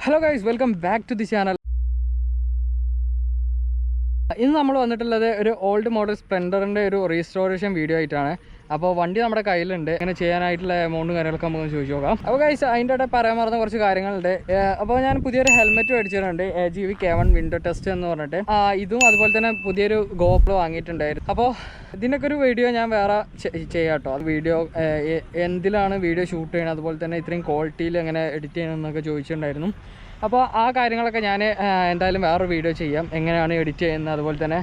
Hello guys, welcome back to the channel. ഇന്ന് നമ്മൾ വന്നിട്ടുള്ളത് ഒരു ഓൾഡ് മോഡൽ സ്പ്ലെൻഡറിൻ്റെ ഒരു റീസ്റ്റോറേഷൻ വീഡിയോ ആയിട്ടാണ്. അപ്പോൾ വണ്ടി നമ്മുടെ കയ്യിലുണ്ട്. അങ്ങനെ ചെയ്യാനായിട്ടുള്ള എമൗണ്ടും കാര്യങ്ങളൊക്കെ നമുക്ക് ചോദിച്ചു നോക്കാം. അപ്പോൾ ഗൈസ് അതിൻ്റെ ഇടയിൽ പറയാൻ മറന്ന കുറച്ച് കാര്യങ്ങളുണ്ട്. അപ്പോൾ ഞാൻ പുതിയൊരു ഹെൽമെറ്റ് മേടിച്ചിട്ടുണ്ട്, AGV K1 വിൻഡോ ടെസ്റ്റ് എന്ന് പറഞ്ഞിട്ട്. ഇതും അതുപോലെ തന്നെ പുതിയൊരു GoPro വാങ്ങിയിട്ടുണ്ടായിരുന്നു. അപ്പോൾ ഇതിനൊക്കെ ഒരു വീഡിയോ ഞാൻ വേറെ ചെയ്യാം കേട്ടോ. വീഡിയോ എന്തിലാണ് വീഡിയോ ഷൂട്ട് ചെയ്യണം, അതുപോലെ തന്നെ ഇത്രയും ക്വാളിറ്റിയിൽ എങ്ങനെ എഡിറ്റ് ചെയ്യണമെന്നൊക്കെ ചോദിച്ചിട്ടുണ്ടായിരുന്നു. അപ്പോൾ ആ കാര്യങ്ങളൊക്കെ ഞാൻ എന്തായാലും വേറൊരു വീഡിയോ ചെയ്യാം, എങ്ങനെയാണ് എഡിറ്റ് ചെയ്യുന്നത്, അതുപോലെ തന്നെ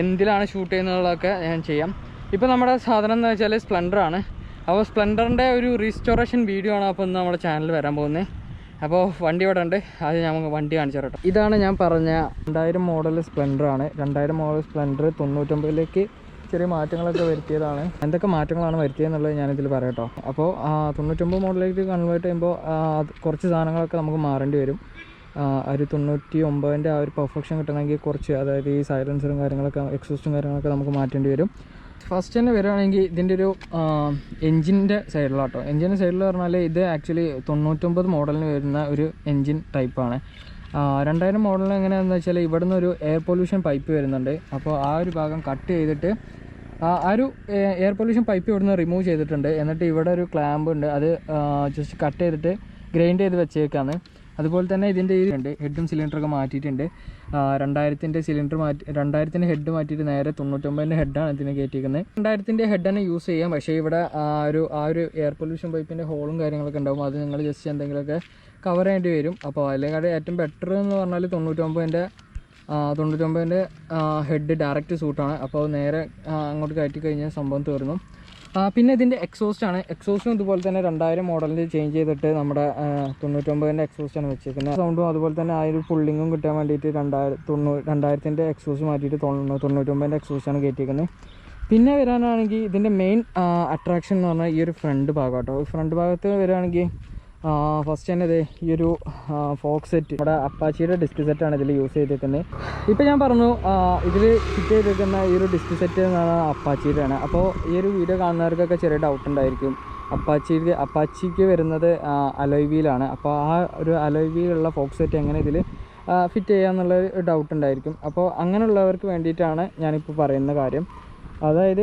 എന്തിലാണ് ഷൂട്ട് ചെയ്യുന്നതൊക്കെ ഞാൻ ചെയ്യാം. ഇപ്പോൾ നമ്മുടെ സാധനം എന്ന് വെച്ചാൽ സ്പ്ലെൻഡറാണ്. അപ്പോൾ സ്പ്ലെൻഡറിൻ്റെ ഒരു റീസ്റ്റോറേഷൻ വീഡിയോ ആണ് അപ്പോൾ ഇന്ന് നമ്മുടെ ചാനലിൽ വരാൻ പോകുന്നത്. അപ്പോൾ വണ്ടി ഇവിടെ ഉണ്ട്, അത് ഞാൻ വണ്ടി കാണിച്ചു തരാം. ഇതാണ് ഞാൻ പറഞ്ഞ 2000 മോഡൽ സ്പ്ലെൻഡറാണ്. 2000 മോഡൽ സ്പ്ലെൻഡർ 99ലേക്ക് ചെറിയ മാറ്റങ്ങളൊക്കെ വരുത്തിയതാണ്. എന്തൊക്കെ മാറ്റങ്ങളാണ് വരുത്തിയതെന്നുള്ളത് ഞാനിതിൽ പറയാം കേട്ടോ. അപ്പോൾ 99 മോഡലിലേക്ക് കൺവേർട്ട് ചെയ്യുമ്പോൾ കുറച്ച് സാധനങ്ങളൊക്കെ നമുക്ക് മാറേണ്ടി വരും. ഒരു 99ൻ്റെ ആ ഒരു പെർഫെക്ഷൻ കിട്ടണമെങ്കിൽ കുറച്ച്, അതായത് ഈ സൈലൻസറും കാര്യങ്ങളൊക്കെ എക്സോസ്റ്റും കാര്യങ്ങളൊക്കെ നമുക്ക് മാറ്റേണ്ടി വരും. ഫസ്റ്റ് തന്നെ വരികയാണെങ്കിൽ ഇതിൻ്റെ ഒരു എൻജിൻ്റെ സൈഡിലാട്ടോ. എൻജിൻ്റെ സൈഡിൽ പറഞ്ഞാൽ ഇത് ആക്ച്വലി 99 മോഡലിന് വരുന്ന ഒരു എൻജിൻ ടൈപ്പാണ്. 2000 മോഡലിന് എങ്ങനെയാണെന്ന് വെച്ചാൽ ഇവിടെ നിന്ന് ഒരു എയർ പൊല്യൂഷൻ പൈപ്പ് വരുന്നുണ്ട്. അപ്പോൾ ആ ഒരു ഭാഗം കട്ട് ചെയ്തിട്ട് ആ ഒരു എയർ പൊല്യൂഷൻ പൈപ്പ് ഇവിടെ നിന്ന് റിമൂവ് ചെയ്തിട്ടുണ്ട്. എന്നിട്ട് ഇവിടെ ഒരു ക്ലാമ്പ് ഉണ്ട്, അത് ജസ്റ്റ് കട്ട് ചെയ്തിട്ട് ഗ്രൈൻഡ് ചെയ്ത് വെച്ചേക്കാണ്. അതുപോലെ തന്നെ ഇതിൻ്റെ ഈ ഹെഡും സിലിണ്ടറൊക്കെ മാറ്റിയിട്ടുണ്ട്. 2000ൻ്റെ സിലിണ്ടർ 2000ൻ്റെ ഹെഡ് മാറ്റിയിട്ട് നേരെ 99ൻ്റെ ഹെഡാണ് ഇതിന് കയറ്റിയിരിക്കുന്നത്. 2000ൻ്റെ ഹെഡ് തന്നെ യൂസ് ചെയ്യാം. പക്ഷേ ഇവിടെ ആ ഒരു എയർ പൊല്യൂഷൻ പൈപ്പിൻ്റെ ഹോളും കാര്യങ്ങളൊക്കെ ഉണ്ടാകും. അത് നിങ്ങൾ ജസ്റ്റ് എന്തെങ്കിലുമൊക്കെ കവർ ചെയ്യേണ്ടി വരും. അപ്പോൾ അതിലേക്കാട് ഏറ്റവും ബെറ്റർ എന്ന് പറഞ്ഞാൽ 99ൻ്റെ ഹെഡ് ഡയറക്റ്റ് സൂട്ടാണ്. അപ്പോൾ നേരെ അങ്ങോട്ട് കയറ്റി കഴിഞ്ഞാൽ സംഭവം തീർന്നു. പിന്നെ ഇതിൻ്റെ എക്സോസ്റ്റാണ്. എക്സോസ്റ്റും ഇതുപോലെ തന്നെ 2000 മോഡലിൽ ചേഞ്ച് ചെയ്തിട്ട് നമ്മുടെ 99ൻ്റെ എക്സോസ്റ്റാണ് വെച്ചിരിക്കുന്നത്. സൗണ്ടും അതുപോലെ തന്നെ ആ ഒരു പുള്ളിങ്ങും കിട്ടാൻ വേണ്ടിയിട്ട് 2000ൻ്റെ എക്സോസ്റ്റ് മാറ്റിയിട്ട് 99ൻ്റെ എക്സോസ്റ്റാണ് കയറ്റിയിരിക്കുന്നത്. പിന്നെ വരാനാണെങ്കിൽ ഇതിൻ്റെ മെയിൻ അട്രാക്ഷൻ എന്ന് പറഞ്ഞാൽ ഈ ഒരു ഫ്രണ്ട് ഭാഗം കേട്ടോ. ഫ്രണ്ട് ഭാഗത്ത് വരികയാണെങ്കിൽ ഫസ്റ്റ് തന്നെ ഇത് ഈ ഒരു ഫോക്സ് സെറ്റ്, നമ്മുടെ അപ്പാച്ചിയുടെ ഡിസ്ക് സെറ്റാണ് ഇതിൽ യൂസ് ചെയ്തിരിക്കുന്നത്. ഇപ്പോൾ ഞാൻ പറഞ്ഞു ഇതിൽ ഫിറ്റ് ചെയ്തിരിക്കുന്ന ഈ ഒരു ഡിസ്ക് സെറ്റ് എന്ന് പറഞ്ഞാൽ അപ്പാച്ചിയുടെയാണ്. അപ്പോൾ ഈ ഒരു വീഡിയോ കാണുന്നവർക്കൊക്കെ ചെറിയ ഡൗട്ട് ഉണ്ടായിരിക്കും, അപ്പാച്ചിക്ക് വരുന്നത് അലോയ് വീലാണ്. അപ്പോൾ ആ ഒരു അലോയ് വീലുള്ള ഫോക്സ് സെറ്റ് എങ്ങനെ ഇതിൽ ഫിറ്റ് ചെയ്യാന്നുള്ളൊരു ഡൗട്ട് ഉണ്ടായിരിക്കും. അപ്പോൾ അങ്ങനെയുള്ളവർക്ക് വേണ്ടിയിട്ടാണ് ഞാനിപ്പോൾ പറയുന്ന കാര്യം. അതായത്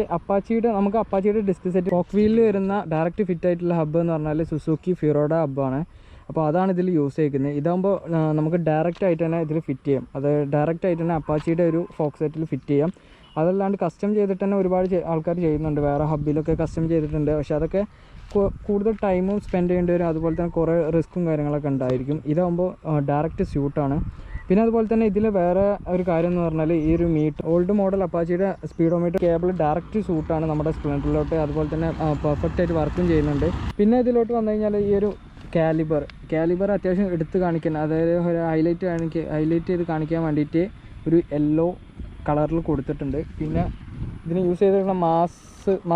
നമുക്ക് അപ്പാച്ചിയുടെ ഡിസ്ക് സെറ്റ് ഫോക്ക് വീലിൽ വരുന്ന ഡയറക്റ്റ് ഫിറ്റ് ആയിട്ടുള്ള ഹബ്ബ് എന്ന് പറഞ്ഞാൽ സുസുക്കി ഫിറോഡ ഹബ്ബാണ്. അപ്പോൾ അതാണ് ഇതിൽ യൂസ് ചെയ്യുന്നത്. ഇതാകുമ്പോൾ നമുക്ക് ഡയറക്റ്റ് ആയിട്ട് തന്നെ ഇതിൽ ഫിറ്റ് ചെയ്യാം. അത് ഡയറക്റ്റ് ആയിട്ട് തന്നെ അപ്പാച്ചിയുടെ ഒരു ഫോക്ക് സെറ്റിൽ ഫിറ്റ് ചെയ്യാം. അതല്ലാണ്ട് കസ്റ്റം ചെയ്തിട്ട് തന്നെ ഒരുപാട് ആൾക്കാർ ചെയ്യുന്നുണ്ട്, വേറെ ഹബ്ബിലൊക്കെ കസ്റ്റം ചെയ്തിട്ടുണ്ട്. പക്ഷേ അതൊക്കെ കൂടുതൽ ടൈമും സ്പെൻഡ് ചെയ്യേണ്ടി വരും. അതുപോലെ തന്നെ കുറേ റിസ്ക്കും കാര്യങ്ങളൊക്കെ ഉണ്ടായിരിക്കും. ഇതാകുമ്പോൾ ഡയറക്റ്റ് സ്യൂട്ടാണ്. പിന്നെ അതുപോലെ തന്നെ ഇതിൽ വേറെ ഒരു കാര്യം എന്ന് പറഞ്ഞാൽ ഈ ഒരു ഓൾഡ് മോഡൽ അപ്പാച്ചിയുടെ സ്പീഡോമീറ്റർ കേബിൾ ഡയറക്റ്റ് സൂട്ടാണ് നമ്മുടെ സ്പ്ലെൻഡറിലോട്ട്. അതുപോലെ തന്നെ പെർഫെക്റ്റ് ആയിട്ട് വർക്കും ചെയ്യുന്നുണ്ട്. പിന്നെ ഇതിലോട്ട് വന്നു കഴിഞ്ഞാൽ ഈ ഒരു കാലിബർ അത്യാവശ്യം എടുത്ത് കാണിക്കാൻ, അതായത് ഒരു ഹൈലൈറ്റ് ചെയ്ത് കാണിക്കാൻ വേണ്ടിയിട്ട് ഒരു യെല്ലോ കളറിൽ കൊടുത്തിട്ടുണ്ട്. പിന്നെ ഇതിന് യൂസ് ചെയ്തിട്ടുള്ള മാസ്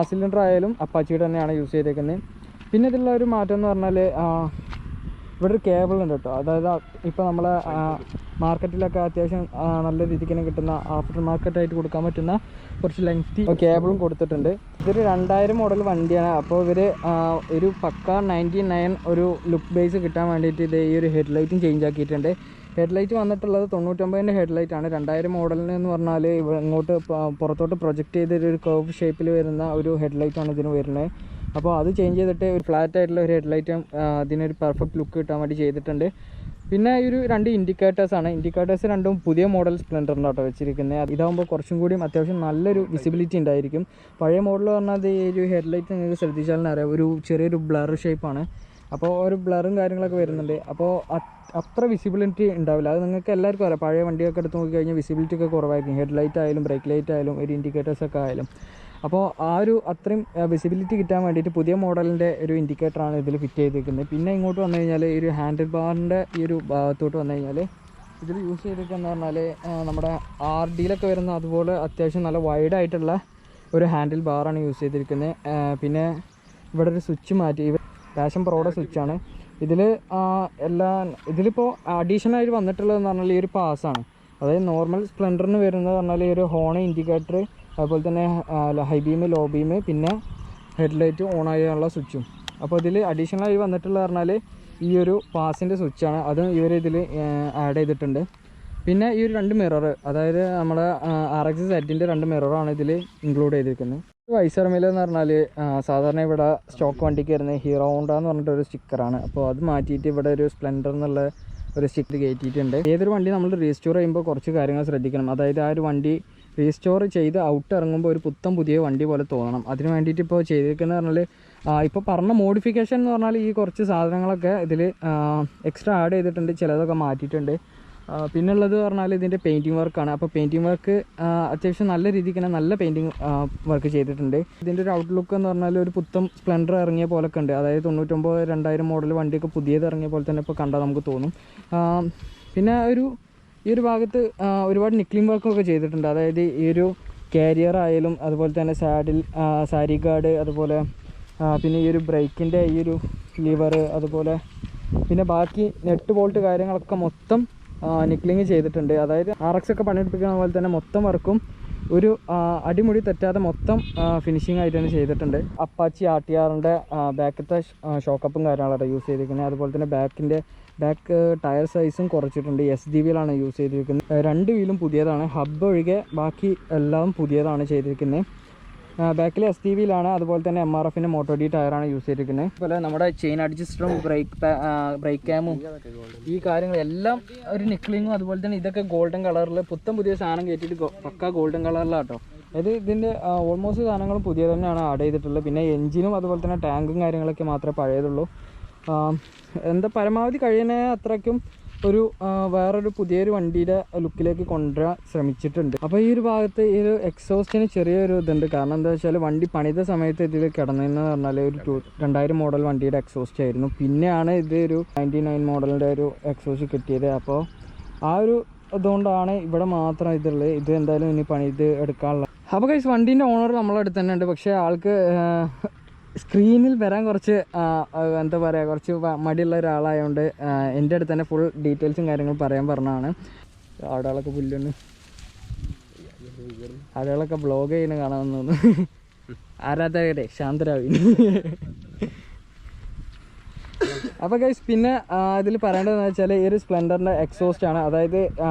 സിലിണ്ടർ ആയാലും അപ്പാച്ചിയുടെ തന്നെയാണ് യൂസ് ചെയ്തേക്കുന്നത്. പിന്നെ ഇതിലുള്ള ഒരു മാറ്റം എന്ന് പറഞ്ഞാൽ ഇവിടെ ഒരു കേബിൾ ഉണ്ട് കേട്ടോ. അതായത് ഇപ്പോൾ നമ്മളെ മാർക്കറ്റിലൊക്കെ അത്യാവശ്യം നല്ല രീതിക്ക് തന്നെ കിട്ടുന്ന ആഫ്റ്റർ മാർക്കറ്റായിട്ട് കൊടുക്കാൻ പറ്റുന്ന കുറച്ച് ലെങ്തി കേബിളും കൊടുത്തിട്ടുണ്ട്. ഇതൊരു 2000 മോഡൽ വണ്ടിയാണ്. അപ്പോൾ ഇവർ ഒരു പക്ക 99 ഒരു ലുക്ക് ബേസ് കിട്ടാൻ വേണ്ടിയിട്ട് ഇത് ഈ ഒരു ഹെഡ്ലൈറ്റും ചേഞ്ച് ആക്കിയിട്ടുണ്ട്. ഹെഡ്ലൈറ്റ് വന്നിട്ടുള്ളത് 99ൻ്റെ ഹെഡ്ലൈറ്റാണ്. 2000 മോഡലിന് എന്ന് പറഞ്ഞാൽ ഇങ്ങോട്ട് പുറത്തോട്ട് പ്രൊജക്റ്റ് ചെയ്തൊരു കർവ് ഷേപ്പിൽ വരുന്ന ഒരു ഹെഡ്ലൈറ്റാണ് ഇതിന് വരുന്നത്. അപ്പോൾ അത് ചേഞ്ച് ചെയ്തിട്ട് ഒരു ഫ്ലാറ്റ് ആയിട്ടുള്ള ഒരു ഹെഡ്ലൈറ്റും അതിനൊരു പെർഫെക്റ്റ് ലുക്ക് കിട്ടാൻ വേണ്ടി ചെയ്തിട്ടുണ്ട്. പിന്നെ ഈ ഒരു 2 ഇൻഡിക്കേറ്റേഴ്സാണ്. ഇൻഡിക്കേറ്റേഴ്സ് രണ്ടും പുതിയ മോഡൽ സ്പ്ലെൻഡറിൻ്റെ കേട്ടോ വെച്ചിരിക്കുന്നത്. ഇതാകുമ്പോൾ കുറച്ചും കൂടിയും അത്യാവശ്യം നല്ലൊരു വിസിബിലിറ്റി ഉണ്ടായിരിക്കും. പഴയ മോഡൽ പറഞ്ഞാൽ ഈ ഒരു ഹെഡ്ലൈറ്റ് നിങ്ങൾക്ക് ശ്രദ്ധിച്ചാലും അറിയാം, ഒരു ചെറിയൊരു ബ്ലർ ഷേപ്പാണ്. അപ്പോൾ ഒരു ബ്ലറും കാര്യങ്ങളൊക്കെ വരുന്നുണ്ട്. അപ്പോൾ അത്ര വിസിബിലിറ്റി ഉണ്ടാവില്ല. അത് നിങ്ങൾക്ക് എല്ലാവർക്കും അറിയാം. പഴയ വണ്ടിയൊക്കെ എടുത്ത് നോക്കിക്കഴിഞ്ഞാൽ വിസിബിലിറ്റി ഒക്കെ കുറവായിരിക്കും. ഹെഡ്ലൈറ്റ് ആയാലും ബ്രേക്ക് ലൈറ്റ് ആയാലും ഒരു ഇൻഡിക്കേറ്റേഴ്സൊക്കെ ആയാലും. അപ്പോൾ ആ ഒരു അത്രയും വിസിബിലിറ്റി കിട്ടാൻ വേണ്ടിയിട്ട് പുതിയ മോഡലിൻ്റെ ഒരു ഇൻഡിക്കേറ്ററാണ് ഇതിൽ ഫിറ്റ് ചെയ്തിരിക്കുന്നത്. പിന്നെ ഇങ്ങോട്ട് വന്നു കഴിഞ്ഞാൽ ഈ ഒരു ഹാൻഡിൽ ബാറിൻ്റെ ഈ ഒരു ഭാഗത്തോട്ട് വന്നു കഴിഞ്ഞാൽ ഇതിൽ യൂസ് ചെയ്തിരിക്കുകയെന്ന് പറഞ്ഞാൽ നമ്മുടെ RDയിലൊക്കെ വരുന്ന അതുപോലെ അത്യാവശ്യം നല്ല വൈഡായിട്ടുള്ള ഒരു ഹാൻഡിൽ ബാറാണ് യൂസ് ചെയ്തിരിക്കുന്നത്. പിന്നെ ഇവിടെ ഒരു സ്വിച്ച് മാറ്റി, പാഷൻ പ്രോയുടെ സ്വിച്ചാണ് ഇതിലിപ്പോൾ അഡീഷണലായിട്ട് വന്നിട്ടുള്ളതെന്ന് പറഞ്ഞാൽ ഈ ഒരു പാസ്സാണ്. അതായത് നോർമൽ സ്പ്ലെൻഡറിന് വരുന്നത് പറഞ്ഞാൽ ഈ ഒരു ഹോൺ ഇൻഡിക്കേറ്റർ, അതുപോലെ തന്നെ ഹൈ ബീം, ലോ ബീം, പിന്നെ ഹെഡ്ലൈറ്റ് ഓൺ ആയുള്ള സ്വിച്ചും. അപ്പോൾ ഇതിൽ അഡീഷണലായി വന്നിട്ടുള്ള പറഞ്ഞാൽ ഈ ഒരു പാസിൻ്റെ സ്വിച്ചാണ്, അതും ഇവർ ഇതിൽ ആഡ് ചെയ്തിട്ടുണ്ട്. പിന്നെ ഈ ഒരു 2 മിറർ, അതായത് നമ്മുടെ RX സെറ്റിൻ്റെ 2 മിററാണ് ഇതിൽ ഇൻക്ലൂഡ് ചെയ്തിരിക്കുന്നത്. വൈസർമിൽ എന്ന് പറഞ്ഞാൽ സാധാരണ ഇവിടെ സ്റ്റോക്ക് വണ്ടിക്ക് വരുന്നത് ഹീറോ ഹോണ്ട എന്ന് പറഞ്ഞിട്ടൊരു സ്റ്റിക്കറാണ്. അപ്പോൾ അത് മാറ്റിയിട്ട് ഇവിടെ ഒരു സ്പ്ലെൻഡർ എന്നുള്ള ഒരു സ്റ്റിക്കർ കയറ്റിയിട്ടുണ്ട്. ഏതൊരു വണ്ടി നമ്മൾ റീസ്റ്റോർ ചെയ്യുമ്പോൾ കുറച്ച് കാര്യങ്ങൾ ശ്രദ്ധിക്കണം. അതായത് ആ ഒരു വണ്ടി റീസ്റ്റോർ ചെയ്ത് ഔട്ട് ഇറങ്ങുമ്പോൾ ഒരു പുതിയ വണ്ടി പോലെ തോന്നണം. അതിന് വേണ്ടിയിട്ട് ഇപ്പോൾ ചെയ്തിരിക്കുന്നത് പറഞ്ഞാൽ ഇപ്പോൾ പറഞ്ഞ മോഡിഫിക്കേഷൻ എന്ന് പറഞ്ഞാൽ ഈ കുറച്ച് സാധനങ്ങളൊക്കെ ഇതിൽ എക്സ്ട്രാ ആഡ് ചെയ്തിട്ടുണ്ട്, ചിലതൊക്കെ മാറ്റിയിട്ടുണ്ട്. പിന്നുള്ളത് പറഞ്ഞാൽ ഇതിൻ്റെ പെയിൻറ്റിങ് വർക്കാണ്. അപ്പോൾ പെയിൻറ്റിങ് വർക്ക് അത്യാവശ്യം നല്ല രീതിക്ക് തന്നെ നല്ല പെയിൻറ്റിങ് വർക്ക് ചെയ്തിട്ടുണ്ട്. ഇതിൻ്റെ ഒരു ഔട്ട്ലുക്ക് എന്ന് പറഞ്ഞാൽ ഒരു സ്പ്ലെൻഡർ ഇറങ്ങിയ പോലൊക്കെ ഉണ്ട്. അതായത് 99 2000 മോഡൽ വണ്ടിയൊക്കെ പുതിയത് ഇറങ്ങിയ പോലെ തന്നെ ഇപ്പോൾ കണ്ടാൽ നമുക്ക് തോന്നും. പിന്നെ ഈ ഒരു ഭാഗത്ത് ഒരുപാട് നിക്ലിംഗ് വർക്കൊക്കെ ചെയ്തിട്ടുണ്ട്. അതായത് ഈ ഒരു കാരിയർ ആയാലും അതുപോലെ തന്നെ സാരി ഗാർഡ്, അതുപോലെ പിന്നെ ഈ ഒരു ബ്രേക്കിൻ്റെ ഈ ഒരു ലിവർ, അതുപോലെ പിന്നെ ബാക്കി നെറ്റ് ബോൾട്ട് കാര്യങ്ങളൊക്കെ മൊത്തം നിക്ലിങ് ചെയ്തിട്ടുണ്ട്. അതായത് RX ഒക്കെ പണിയെടുപ്പിക്കുന്ന പോലെ തന്നെ മൊത്തം വർക്കും ഒരു അടിമുടി തെറ്റാതെ മൊത്തം ഫിനിഷിംഗ് ആയിട്ട് തന്നെ ചെയ്തിട്ടുണ്ട്. അപ്പാച്ചി RTRൻ്റെ ബാക്കത്തെ ഷോക്കപ്പും കാര്യങ്ങളാണ് യൂസ് ചെയ്തിരിക്കുന്നത്. അതുപോലെ തന്നെ ബാക്ക് ടയർ സൈസും കുറച്ചിട്ടുണ്ട്. SDVയിലാണ് യൂസ് ചെയ്തിരിക്കുന്നത്. 2 വീലും പുതിയതാണ്, ഹബ്ബ് ഒഴികെ ബാക്കി എല്ലാം പുതിയതാണ് ചെയ്തിരിക്കുന്നത്. ബാക്കിൽ SDVയിലാണ്. അതുപോലെ തന്നെ MRFൻ്റെ MotoD ടയറാണ് യൂസ് ചെയ്തിരിക്കുന്നത്. അതുപോലെ നമ്മുടെ ചെയിൻ അഡ്ജസ്റ്ററും ബ്രേക്ക് ക്യാമും ഈ കാര്യങ്ങളെല്ലാം ഒരു നിക്ലിങ്ങും, അതുപോലെ തന്നെ ഇതൊക്കെ ഗോൾഡൻ കളറിൽ പുതിയ സാധനം കയറ്റിയിട്ട് പക്ക ഗോൾഡൻ കളറിലാട്ടോ. അതായത് ഇതിൻ്റെ ഓൾമോസ്റ്റ് സാധനങ്ങളും പുതിയ തന്നെയാണ് ആഡ് ചെയ്തിട്ടുള്ളത്. പിന്നെ എഞ്ചിനും അതുപോലെ തന്നെ ടാങ്കും കാര്യങ്ങളൊക്കെ മാത്രമേ പഴയതുള്ളൂ. പരമാവധി കഴിയുന്ന അത്രയ്ക്കും ഒരു വേറൊരു പുതിയൊരു വണ്ടിയുടെ ലുക്കിലേക്ക് കൊണ്ടുവരാൻ ശ്രമിച്ചിട്ടുണ്ട്. അപ്പോൾ ഈ ഒരു ഭാഗത്ത് ഈ ഒരു എക്സോസ്റ്റിന് ചെറിയൊരു ഇതുണ്ട്. കാരണം എന്താ വെച്ചാൽ വണ്ടി പണിത സമയത്ത് ഇതിൽ കിടന്നതെന്ന് പറഞ്ഞാൽ ഒരു 2000 മോഡൽ വണ്ടിയുടെ എക്സോസ്റ്റ് ആയിരുന്നു. പിന്നെയാണ് ഇത് ഒരു 99 മോഡലിൻ്റെ ഒരു എക്സോസ്റ്റ് കിട്ടിയത്. അപ്പോൾ ആ ഒരു ഇതുകൊണ്ടാണ് ഇവിടെ മാത്രം ഇതുള്ളത്. ഇത് എന്തായാലും ഇനി പണിത് എടുക്കാനുള്ള. അപ്പോൾ ഗൈസ്, വണ്ടീൻ്റെ ഓണർ നമ്മളെ അടുത്ത് തന്നെ ഉണ്ട്. പക്ഷേ ആൾക്ക് സ്ക്രീനിൽ വരാൻ കുറച്ച് എന്താ പറയുക, കുറച്ച് മടിയുള്ള ഒരാളായതുകൊണ്ട് എൻ്റെ അടുത്ത് തന്നെ ഫുൾ ഡീറ്റെയിൽസും കാര്യങ്ങളും പറയാൻ പറഞ്ഞതാണ്. ആടുകളൊക്കെ പുല്ലുണ്ട്, ആടുകളൊക്കെ ബ്ലോഗ് ചെയ്യുന്ന കാണാമെന്ന് തോന്നുന്നു. ആരാധകരെ ശാന്തരാവി. അപ്പോൾ ഗൈസ്, പിന്നെ ഇതിൽ പറയേണ്ടതെന്ന് വെച്ചാൽ ഈ ഒരു സ്പ്ലെൻഡറിൻ്റെ എക്സോസ്റ്റ് ആണ്. അതായത്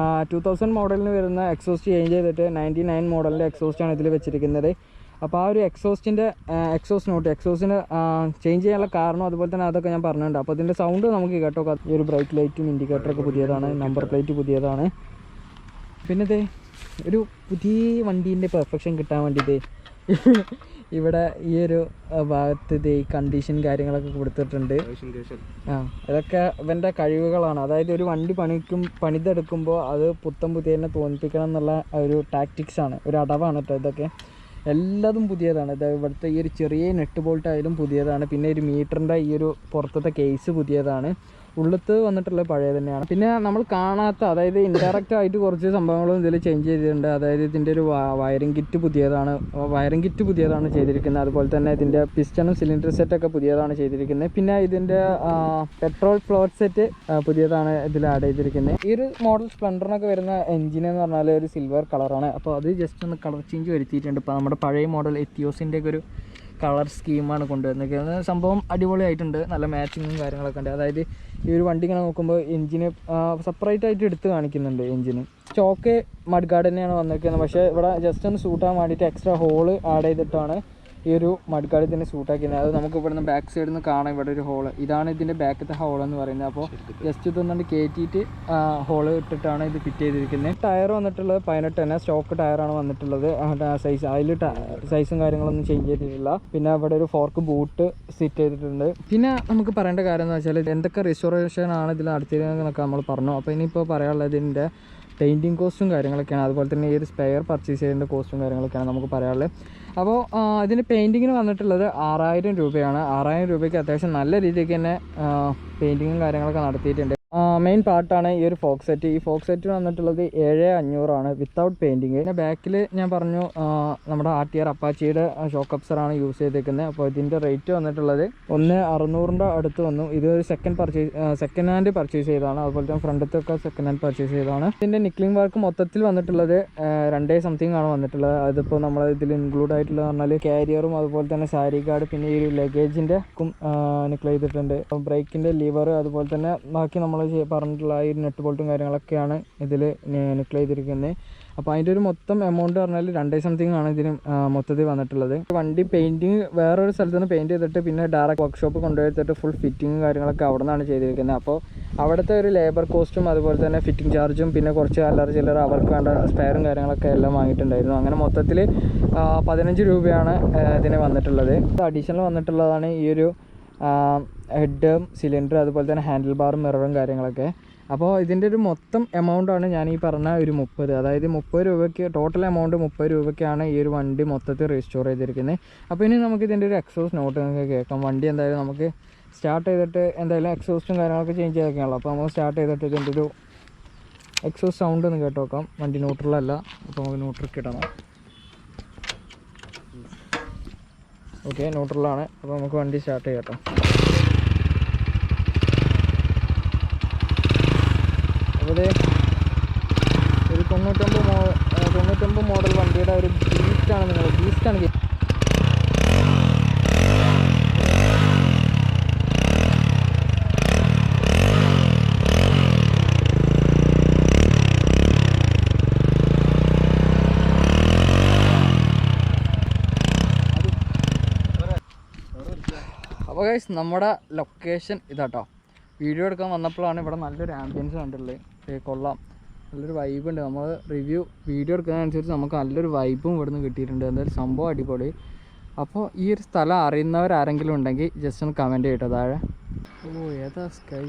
2000 മോഡലിന് വരുന്ന എക്സോസ്റ്റ് ചേഞ്ച് ചെയ്തിട്ട് 99 മോഡലിൻ്റെ എക്സോസ്റ്റാണ് ഇതിൽ വെച്ചിരിക്കുന്നത്. അപ്പോൾ ആ ഒരു എക്സോസ്റ്റിന് ചേഞ്ച് ചെയ്യാനുള്ള കാരണം അതുപോലെ തന്നെ അതൊക്കെ ഞാൻ പറഞ്ഞിട്ടുണ്ട്. അപ്പോൾ ഇതിൻ്റെ സൗണ്ട് നമുക്ക് കേട്ടോ. ഈ ഒരു ബ്രൈറ്റ് ലൈറ്റും ഇൻഡിക്കേറ്ററൊക്കെ പുതിയതാണ്, നമ്പർ പ്ലേറ്റ് പുതിയതാണ്. പിന്നെ ഇത് ഒരു പുതിയ വണ്ടീൻ്റെ പെർഫെക്ഷൻ കിട്ടാൻ വേണ്ടിയിട്ട് ഇവിടെ ഈ ഒരു ഭാഗത്ത് ഇത് ഈ കണ്ടീഷൻ കാര്യങ്ങളൊക്കെ കൊടുത്തിട്ടുണ്ട്. ഇതൊക്കെ ഇവൻ്റെ കഴിവുകളാണ്. അതായത് ഒരു വണ്ടി പണിതെടുക്കുമ്പോൾ അത് പുതിയതിനെ തോന്നിപ്പിക്കണം എന്നുള്ള ഒരു ടാക്ടിക്സാണ്, ഒരു അടവാണ് കേട്ടോ. ഇതൊക്കെ എല്ലാതും പുതിയതാണ്. ഇത് ഇവിടുത്തെ ഈ ഒരു ചെറിയ നെറ്റ് ബോൾട്ട് ആയാലും പുതിയതാണ്. പിന്നെ ഒരു മീറ്ററിൻ്റെ ഈ ഒരു പുറത്തത്തെ കേസ് പുതിയതാണ്. ഉള്ളത്ത് വന്നിട്ടുള്ളത് പഴയ തന്നെയാണ്. പിന്നെ നമ്മൾ കാണാത്ത, അതായത് ഇൻഡയറക്റ്റ് ആയിട്ട് കുറച്ച് സംഭവങ്ങളും ഇതിൽ ചേഞ്ച് ചെയ്തിട്ടുണ്ട്. അതായത് ഇതിൻ്റെ ഒരു വയറിംഗ് കിറ്റ് പുതിയതാണ് ചെയ്തിരിക്കുന്നത്. അതുപോലെ തന്നെ ഇതിൻ്റെ പിസ്റ്റണും സിലിണ്ടർ സെറ്റൊക്കെ പുതിയതാണ് ചെയ്തിരിക്കുന്നത്. പിന്നെ ഇതിൻ്റെ പെട്രോൾ ഫ്ലോട്ട് സെറ്റ് പുതിയതാണ് ഇതിൽ ആഡ് ചെയ്തിരിക്കുന്നത്. ഈ ഒരു മോഡൽ സ്പ്ലെൻഡറിനൊക്കെ വരുന്ന എഞ്ചിൻ എന്ന് പറഞ്ഞാൽ ഒരു സിൽവർ കളറാണ്. അപ്പോൾ അത് ജസ്റ്റ് ഒന്ന് കളർ ചേഞ്ച് വരുത്തിയിട്ടുണ്ട്. ഇപ്പോൾ നമ്മുടെ പഴയ മോഡൽ എത്തിയോസിൻ്റെ ഒക്കെ ഒരു കളർ സ്കീമാണ് കൊണ്ടുവന്നിരിക്കുന്നത്. സംഭവം അടിപൊളിയായിട്ടുണ്ട്, നല്ല മാച്ചിങ്ങും കാര്യങ്ങളൊക്കെ ഉണ്ട്. അതായത് ഈ ഒരു വണ്ടി ഇങ്ങനെ നോക്കുമ്പോൾ എഞ്ചിന് സെപ്പറേറ്റ് ആയിട്ട് എടുത്ത് കാണിക്കുന്നുണ്ട്. എഞ്ചിന് സ്റ്റോക്ക് മഡ് ഗാർഡ് തന്നെയാണ് വന്നിരിക്കുന്നത്. പക്ഷേ ഇവിടെ ജസ്റ്റ് ഒന്ന് സൂട്ടാൻ വേണ്ടിയിട്ട് എക്സ്ട്രാ ഹോള് ആഡ് ചെയ്തിട്ടാണ് ഈ ഒരു മഡ് ഗാർഡ് ഇതിനെ സൂട്ടാക്കിയത്. അത് നമുക്ക് ഇവിടെ നിന്ന് ബാക്ക് സൈഡിൽ നിന്ന് കാണാം. ഇവിടെ ഒരു ഹോള്, ഇതാണ് ഇതിൻ്റെ ബാക്കത്തെ ഹോളെന്ന് പറയുന്നത്. അപ്പോൾ ജസ്റ്റ് ഇതൊന്നുകൊണ്ട് കയറ്റിയിട്ട് ഹോള് ഇട്ടിട്ടാണ് ഇത് ഫിറ്റ് ചെയ്തിരിക്കുന്നത്. ടയർ വന്നിട്ടുള്ളത് 18 തന്നെ സ്റ്റോക്ക് ടയറാണ് വന്നിട്ടുള്ളത്. സൈസ് അതിൽ സൈസും കാര്യങ്ങളൊന്നും ചേഞ്ച് ചെയ്തിട്ടില്ല. പിന്നെ ഇവിടെ ഒരു ഫോർക്ക് ബൂട്ട് സെറ്റ് ചെയ്തിട്ടുണ്ട്. പിന്നെ നമുക്ക് പറയേണ്ട കാര്യം എന്ന് വെച്ചാൽ എന്തൊക്കെ റിസ്റ്റോറേഷൻ ആണ് ഇതിൽ നടത്തിയതെന്നൊക്കെ നമ്മൾ പറഞ്ഞു. അപ്പോൾ ഇനിയിപ്പോൾ പറയാനുള്ളത് ഇതിൻ്റെ പെയിൻറ്റിങ് കോസ്റ്റും കാര്യങ്ങളൊക്കെയാണ്. അതുപോലെ തന്നെ ഈ ഒരു സ്പെയർ പർച്ചേസ് ചെയ്യേണ്ട കോസ്റ്റും കാര്യങ്ങളൊക്കെയാണ് നമുക്ക് പറയാനുള്ളത്. അപ്പോൾ ഇതിന് പെയിൻറ്റിങ്ങിന് വന്നിട്ടുള്ളത് 6000 രൂപയാണ്. 6000 രൂപയ്ക്ക് അത്യാവശ്യം നല്ല രീതിക്ക് തന്നെ പെയിൻറ്റിങ്ങും കാര്യങ്ങളൊക്കെ നടത്തിയിട്ടുണ്ട്. മെയിൻ പാർട്ടാണ് ഈ ഒരു ഫോക്ക് സെറ്റ്. ഈ ഫോക്ക് സെറ്റ് വന്നിട്ടുള്ളത് 7500 വിത്തൗട്ട് പെയിൻറ്റിങ്. പിന്നെ ബാക്കിൽ ഞാൻ പറഞ്ഞു നമ്മുടെ RTR അപ്പാച്ചിയുടെ ഷോക്ക് അബ്സറാണ് യൂസ് ചെയ്തേക്കുന്നത്. അപ്പോൾ ഇതിൻ്റെ റേറ്റ് വന്നിട്ടുള്ളത് 1600 അടുത്ത് വന്നു. ഇത് ഒരു സെക്കൻഡ് ഹാൻഡ് പർച്ചേസ് ചെയ്തതാണ്. അതുപോലെ തന്നെ ഫ്രണ്ടത്തൊക്കെ സെക്കൻഡ് ഹാൻഡ് പർച്ചേസ് ചെയ്തതാണ്. ഇതിൻ്റെ നിക്ലിംഗ് വർക്ക് മൊത്തത്തിൽ വന്നിട്ടുള്ളത് 2 സംതിങ് ആണ് വന്നിട്ടുള്ളത്. അതിപ്പോൾ നമ്മൾ ഇതിൽ ഇൻക്ലൂഡ് ആയിട്ടുള്ളത് പറഞ്ഞാൽ കാരിയറും അതുപോലെ തന്നെ സാരി ഗാർഡ്, പിന്നെ ഈ ഒരു ലഗേജിൻ്റെ നിക്ല ചെയ്തിട്ടുണ്ട്. ബ്രേക്കിൻ്റെ ലിവർ, അതുപോലെ തന്നെ ബാക്കി നമ്മൾ പറഞ്ഞിട്ടുള്ള ഈ നെറ്റ് ബോൾട്ടും കാര്യങ്ങളൊക്കെയാണ് ഇതിൽ നിക്ല ചെയ്തിരിക്കുന്നത്. അപ്പോൾ അതിൻ്റെ ഒരു മൊത്തം എമൗണ്ട് പറഞ്ഞാൽ 2 സംതിങ് ആണ് ഇതിന് മൊത്തത്തിൽ വന്നിട്ടുള്ളത്. വണ്ടി പെയിൻറ്റിങ് വേറൊരു സ്ഥലത്ത് നിന്ന് പെയിൻറ്റ് ചെയ്തിട്ട് പിന്നെ ഡയറക്റ്റ് വർക്ക്ഷോപ്പ് കൊണ്ടുപോയിട്ട് ഫുൾ ഫിറ്റിങ് കാര്യങ്ങളൊക്കെ അവിടെ നിന്നാണ് ചെയ്തിരിക്കുന്നത്. അപ്പോൾ അവിടുത്തെ ഒരു ലേബർ കോസ്റ്റും അതുപോലെ തന്നെ ഫിറ്റിംഗ് ചാർജും പിന്നെ കുറച്ച് ചില്ലറ അവർക്ക് വേണ്ട സ്പെയറും കാര്യങ്ങളൊക്കെ എല്ലാം വാങ്ങിയിട്ടുണ്ടായിരുന്നു. അങ്ങനെ മൊത്തത്തിൽ 15 രൂപയാണ് ഇതിന് വന്നിട്ടുള്ളത്. അഡീഷണൽ വന്നിട്ടുള്ളതാണ് ഈ ഒരു ഹെഡും സിലിണ്ടർ, അതുപോലെ തന്നെ ഹാൻഡിൽ ബാറും മിററും കാര്യങ്ങളൊക്കെ. അപ്പോൾ ഇതിൻ്റെ ഒരു മൊത്തം എമൗണ്ടാണ് ഞാൻ ഈ പറഞ്ഞ ഒരു 30, അതായത് 30 രൂപയ്ക്ക് ടോട്ടൽ എമൗണ്ട് 30 രൂപയ്ക്കാണ് ഈ ഒരു വണ്ടി മൊത്തത്തിൽ റീസ്റ്റോർ ചെയ്തിരിക്കുന്നത്. അപ്പോൾ ഇനി നമുക്ക് ഇതിൻ്റെ ഒരു എക്സോസ്റ്റ് നോട്ട് നിങ്ങൾക്ക് കേൾക്കാം. വണ്ടി എന്തായാലും നമുക്ക് സ്റ്റാർട്ട് ചെയ്തിട്ട് എന്തായാലും എക്സോസ്റ്റും കാര്യങ്ങളൊക്കെ ചേഞ്ച് ചെയ്തൊക്കെയാണല്ലോ. അപ്പോൾ നമുക്ക് സ്റ്റാർട്ട് ചെയ്തിട്ട് ഇതിൻ്റെ ഒരു എക്സോസ്റ്റ് സൗണ്ട് ഒന്ന് കേട്ട് നോക്കാം. വണ്ടി ന്യൂട്രലല്ല, അപ്പോൾ നമുക്ക് ന്യൂട്രൽ കിട്ടണം. ഓക്കെ, ന്യൂട്രലാണ്. അപ്പോൾ നമുക്ക് വണ്ടി സ്റ്റാർട്ട് ചെയ്യാം കേട്ടോ. അപ്പോൾ ഇത് ഒരു 99 മോഡൽ വണ്ടിയുടെ ഒരു ബീസ്റ്റാണ് അപ്പോൾ ഗൈസ് നമ്മുടെ ലൊക്കേഷൻ ഇതാട്ടോ. വീഡിയോ എടുക്കാൻ വന്നപ്പോഴാണ് ഇവിടെ നല്ലൊരു ആംബിയൻസ് കണ്ടുള്ളത്. കൊള്ളാം, നല്ലൊരു വൈബ് ഉണ്ട്. നമ്മൾ വീഡിയോ എടുക്കുന്നതനുസരിച്ച് നമുക്ക് നല്ലൊരു വൈബും ഇവിടുന്ന് കിട്ടിയിട്ടുണ്ട്. എന്തായാലും സംഭവം അടിപൊളി. അപ്പോൾ ഈ ഒരു സ്ഥലം അറിയുന്നവരാരെങ്കിലും ഉണ്ടെങ്കിൽ ജസ്റ്റ് ഒന്ന് കമൻറ്റ് ചെയ്യട്ടോ താഴെ. ഓ ഏതാ സ്കൈ.